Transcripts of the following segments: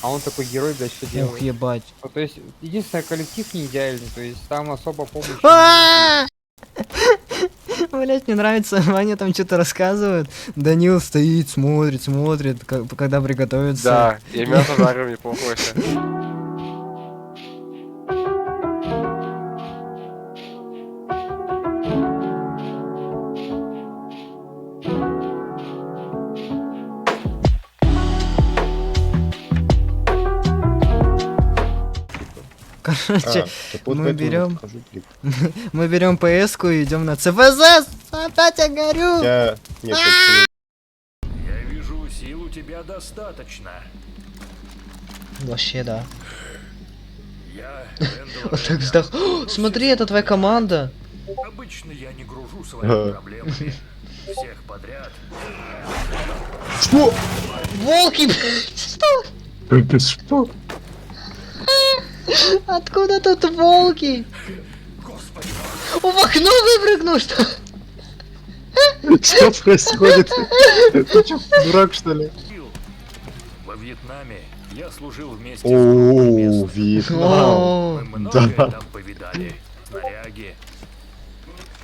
А он такой герой, блядь, что Ух, делает? ебать. Ну, то есть, единственное, коллектив не идеальный, то есть там особо помощи А! Блять, мне нравится, Ваня там что-то рассказывает. Данил стоит, смотрит, когда приготовится. Да, я мясо жарю, мне похуй вообще. Короче, так вот мы поэтому берем- покажу клип. мы берем ПС-ку и идем на ЦФЗ. Опять я горю. Я... Нет, Я вижу, сил у тебя достаточно. Вообще, да. Я Он так вздох. О, смотри, это твоя команда. Обычно я не гружу своими проблемами. Всех подряд. Что? Волки, блядь, что? Это что? Откуда тут волки? Господи, В окно выпрыгнул, что? Что происходит? Ты что, дурак, что ли? Фил. Во Вьетнаме я служил вместе с О, группой местных. Вьетнам. О, Мы многое да. там повидали. Снаряги.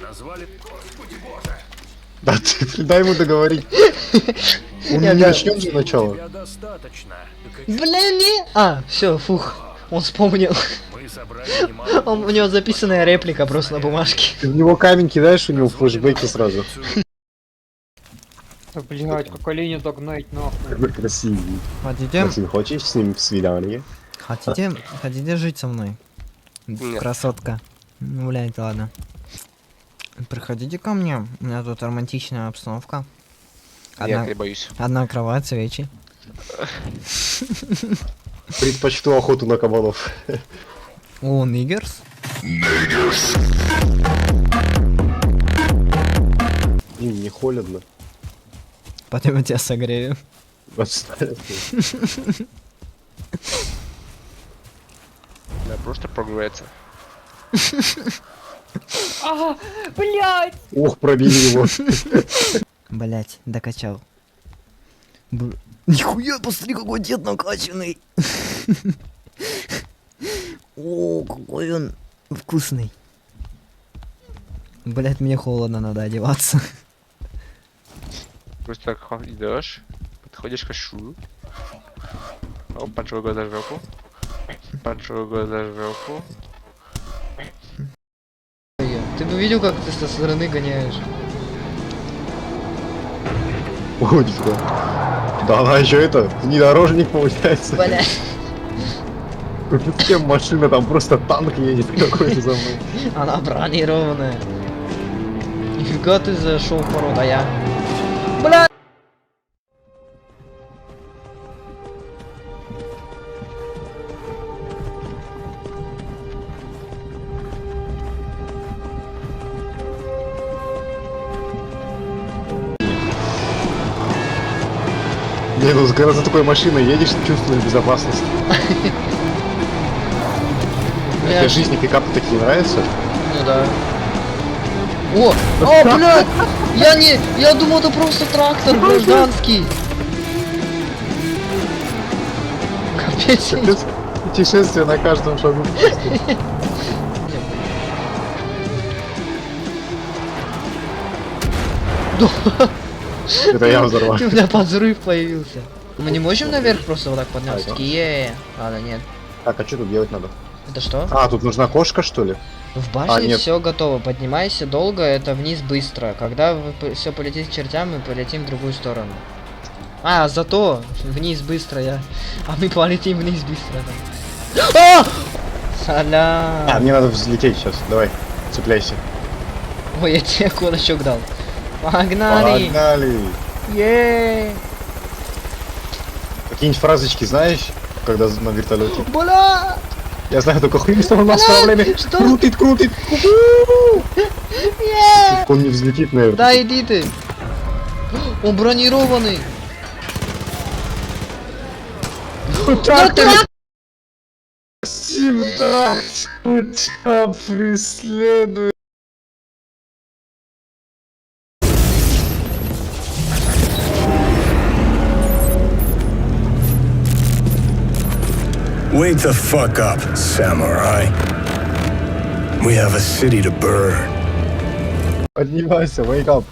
Назвали... Господи боже! Да ты дай ему договорить. Он Я не да. начнет же начало. Тебя достаточно. Блин, не. А, все, фух. Он вспомнил. Мы собрали немало... У него записанная реплика просто на бумажке. Ты в него камень кидаешь, у него флешбеки сразу. Да, блядь, как оленя догнать, нахуй. Какой красивый. Хотите? Максим, хочешь с ним в свидание? Хотите жить со мной? Нет. Красотка. Ну, блядь, ладно. Приходите ко мне. У меня тут романтичная обстановка. Нет, я боюсь. Одна кровать, свечи. Предпочту охоту на кабанов. О, нигерс. Им не холодно. Потом я тебя согрею. Отставь. Да, просто прогревается. Ага, блядь! Ох, пробили его. Блять, докачал. Нихуя, посмотри, какой дед накачанный. О, какой он вкусный. Блять, мне холодно, надо одеваться. Просто идешь, подходишь к шую. Оп, поджал глаза в жопу. Поджал глаза в жопу. Ты бы видел, как ты со стороны гоняешь? Ой, нифига. Да она еще это, внедорожник получается. Блять. С кем машина, там просто танк едет какой-то за мной. Она бронированная. Нифига ты зашел в пород, а я. Бля! Не, ну когда за такой машиной едешь, чувствуешь безопасность. Бля, Тебе в жизни пикапы такие нравятся? ну да. О! О, блядь! Я думал, это просто трактор гражданский. Капец. Капец, путешествие на каждом шагу. Это я взорвал. У меня взрыв появился. Мы не можем наверх просто вот так подняться? Такие, ладно, нет. Так, а что тут делать надо? Это что? А, тут нужна кошка, что ли? В башне нет. все готово. Поднимайся долго, это вниз быстро. Когда все полетит к чертям, мы полетим в другую сторону. А, зато вниз быстро я. А мы полетим вниз быстро. Да. А! Салям. А, мне надо взлететь сейчас. Давай, цепляйся. Ой, я тебе кулачок дал. Погнали! Погнали! Еее! Какие-нибудь фразочки знаешь, когда на вертолете? Бля! Я знаю только Христос у нас в проблеме. Что? Крутит, крутит. Еее! Он не взлетит, наверное. Да иди ты! Он бронированный! Так, трак- всегда тебя преследует. Wake the fuck up, samurai. We have a city to burn. Поднимайся, wake up.